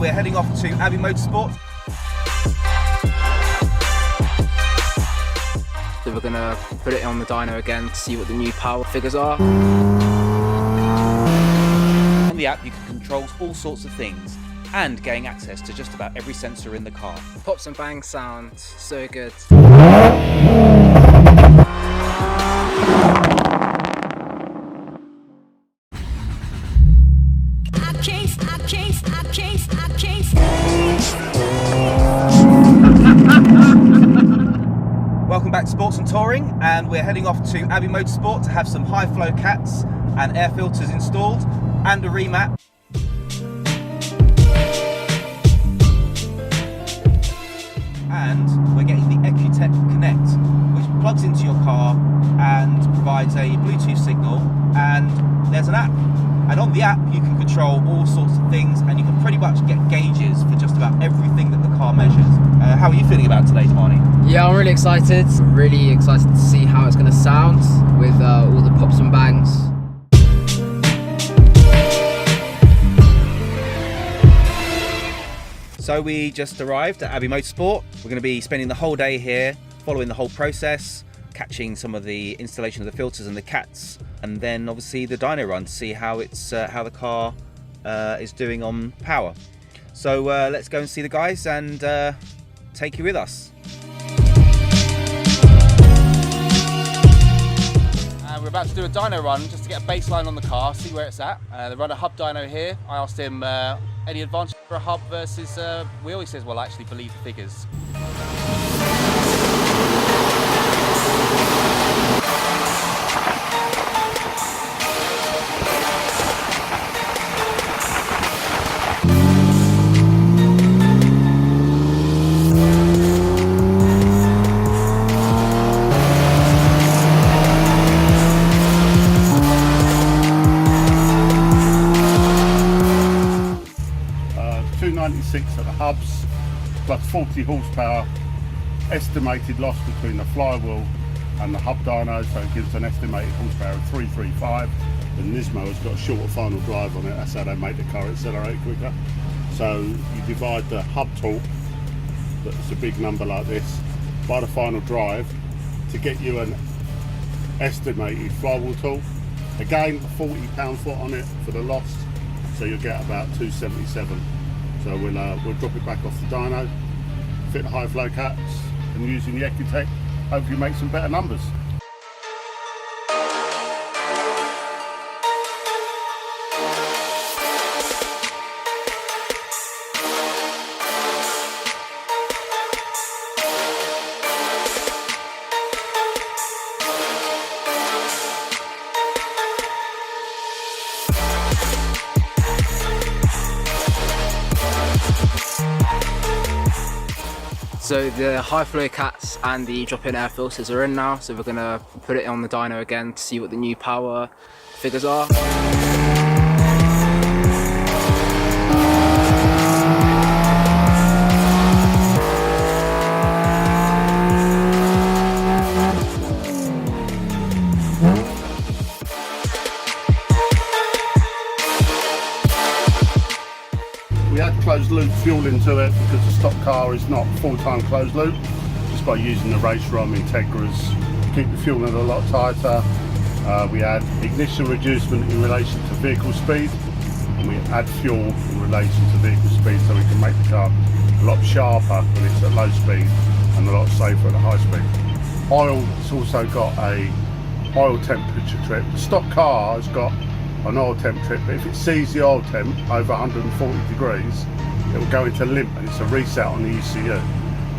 we're heading off to Abbey Motorsport. So we're going to put it on the dyno again to see what the new power figures are. On the app you can control all sorts of things and gain access to just about every sensor in the car. Pops and bangs sound so good. Welcome back to Sports and Touring, and we're heading off to Abbey Motorsport to have some high flow cats and air filters installed and a remap. And we're getting the Ecutek Connect, which plugs into your car and provides a Bluetooth signal, and there's an app. And on the app you can control all sorts of things, and you can pretty much get gauges for just about everything that the car measures. How are you feeling about today, Marnie? Yeah, I'm really excited. I'm really excited to see how it's going to sound with all the pops and bangs. So we just arrived at Abbey Motorsport. We're going to be spending the whole day here, following the whole process, catching some of the installation of the filters and the cats, and then obviously the dyno run to see how it's how the car is doing on power. So let's go and see the guys and take you with us. We're about to do a dyno run just to get a baseline on the car, see where it's at. They run a hub dyno here. I asked him any advantage for a hub versus wheel. He says, well, I actually believe the figures. At the hubs, plus 40 horsepower estimated loss between the flywheel and the hub dyno, so it gives an estimated horsepower of 335. The Nismo has got a shorter final drive on it, that's how they make the car accelerate quicker. So you divide the hub torque, that's a big number like this, by the final drive to get you an estimated flywheel torque. Again, a 40 pound-foot on it for the loss, so you'll get about 277. So we'll drop it back off the dyno, fit the high flow cats, and using the Ecutek, hopefully make some better numbers. So the high flow cats and the drop-in air filters are in now, so we're going to put it on the dyno again to see what the new power figures are. We add closed loop fuel into it because the stock car is not full-time closed loop. Just by using the race ROM Integras, keep the fuel in a lot tighter. We add ignition reducement in relation to vehicle speed, and we add fuel in relation to vehicle speed so we can make the car a lot sharper when it's at low speed and a lot safer at a high speed. Oil, it's also got a oil temperature trip. The stock car has got an oil temp trip, but if it sees the oil temp over 140 degrees, it will go into limp and it's a reset on the ECU.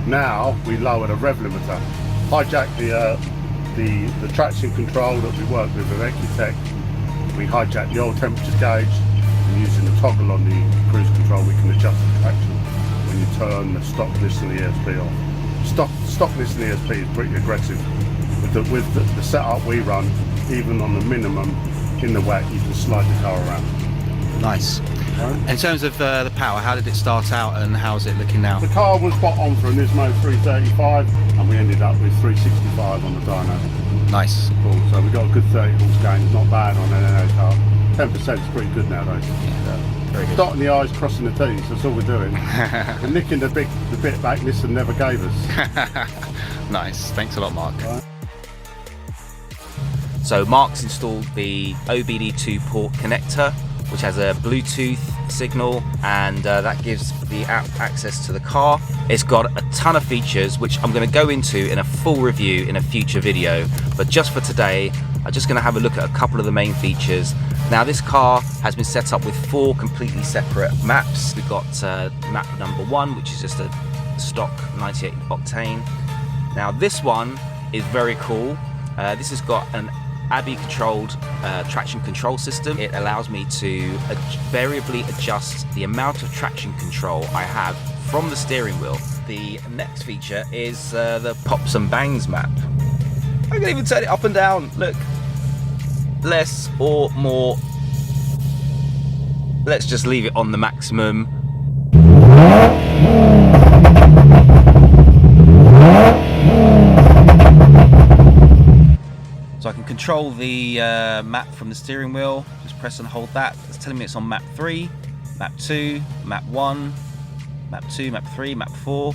Now we lower the rev limiter, hijack the traction control that we work with Ecutek. We hijack the oil temperature gauge, and using the toggle on the cruise control we can adjust the traction when you turn the stockless and the ESP off. Stockless and the ESP is pretty aggressive. With the setup we run, even on the minimum in the wet, you can slide the car around. Nice. In terms of the power, how did it start out and how's it looking now? The car was spot on for a Nismo 335 and we ended up with 365 on the dyno. Nice. Cool. So we got a good 30 horse gain, not bad on an NA car. 10% is pretty good nowadays. Yeah. Very good. Dotting the I's, crossing the T's, that's all we're doing. We're nicking the bit back Nissan never gave us. Nice, thanks a lot, Mark. Right. So Mark's installed the OBD2 port connector, which has a Bluetooth signal, and that gives the app access to the car. It's got a ton of features which I'm going to go into in a full review in a future video, but just for today I'm just going to have a look at a couple of the main features. Now, this car has been set up with 4 completely separate maps. We've got map number 1, which is just a stock 98 octane. Now this one is very cool. This has got an Abbey controlled traction control system. It allows me to variably adjust the amount of traction control I have from the steering wheel. The next feature is the pops and bangs map. I can even turn it up and down. Look, less or more. Let's just leave it on the maximum. So I can control the map from the steering wheel. Just press and hold that. It's telling me it's on map 3, map 2, map 1, map 2, map 3, map 4.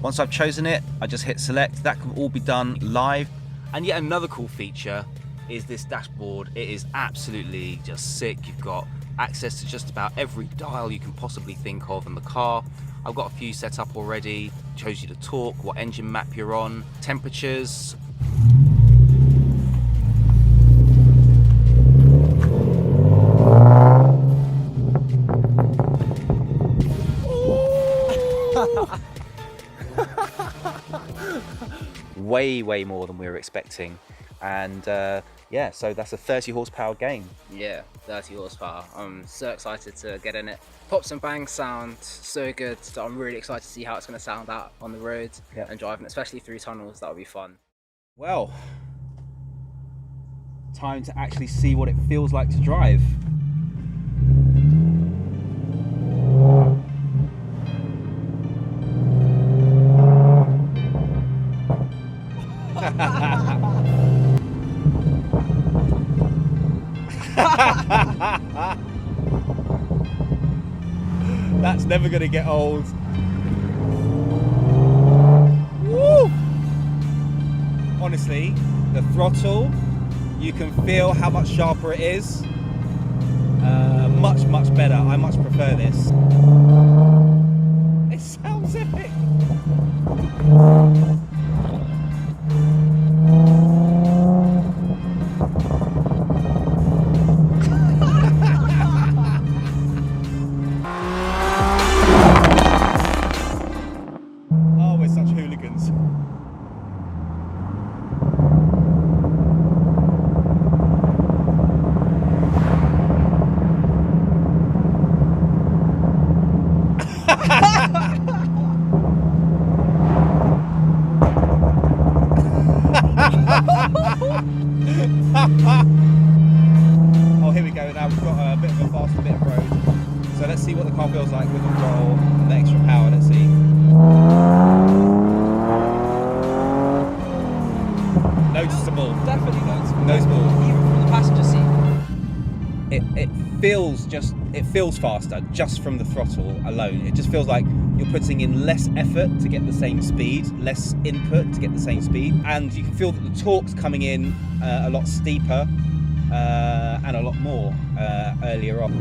Once I've chosen it, I just hit select. That can all be done live. And yet another cool feature is this dashboard. It is absolutely just sick. You've got access to just about every dial you can possibly think of in the car. I've got a few set up already. It shows you the torque, what engine map you're on, temperatures. Way more than we were expecting, and yeah, so that's a 30 horsepower game. Yeah, 30 horsepower. I'm so excited to get in it. Pops and bangs sound so good, so I'm really excited to see how it's going to sound out on the road and driving, especially through tunnels. That'll be fun. Well, time to actually see what it feels like to drive. That's never gonna get old. Woo! Honestly, the throttle, you can feel how much sharper it is. Much better. I much prefer this. It sounds epic. Oh, here we go. Now we've got a bit of a faster bit of road. So let's see what the car feels like with the throttle and the extra power. Let's see. Noticeable. Definitely noticeable. Noticeable. Even from the passenger seat. It feels faster just from the throttle alone. It just feels like you're putting in less effort to get the same speed, less input to get the same speed, and you can feel that the torque's coming in a lot steeper and a lot more earlier on.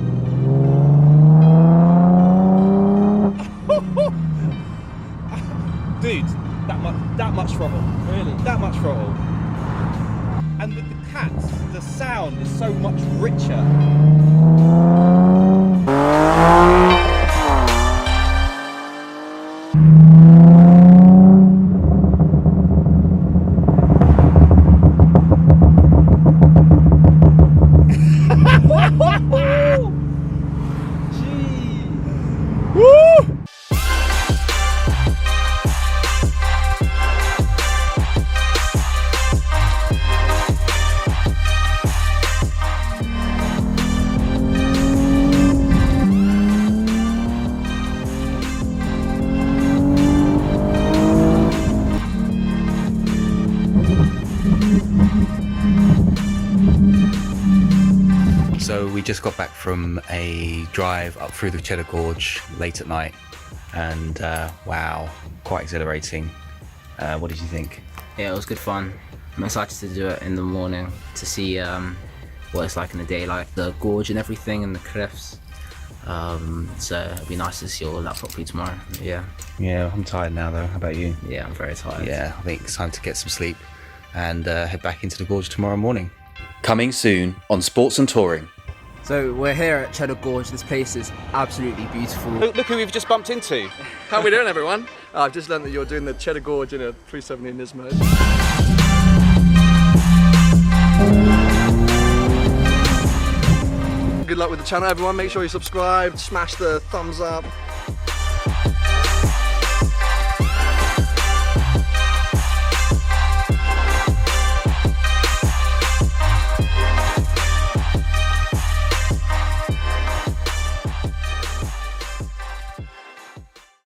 Dude, that much throttle. Really? That much throttle. And with the cats, the sound is so much richer. we just got back from a drive up through the Cheddar Gorge late at night, and wow, quite exhilarating. What did you think? Yeah, it was good fun. I'm excited to do it in the morning to see what it's like in the day, like the gorge and everything and the cliffs. So it'd be nice to see all of that properly tomorrow. Yeah. Yeah, I'm tired now though. How about you? Yeah, I'm very tired. Yeah, I think it's time to get some sleep and head back into the gorge tomorrow morning. Coming soon on Sports and Touring. So we're here at Cheddar Gorge. This place is absolutely beautiful. Look who we've just bumped into. How are we doing, everyone? I've just learned that you're doing the Cheddar Gorge in a 370 Nismo. Good luck with the channel, everyone. Make sure you subscribe, smash the thumbs up.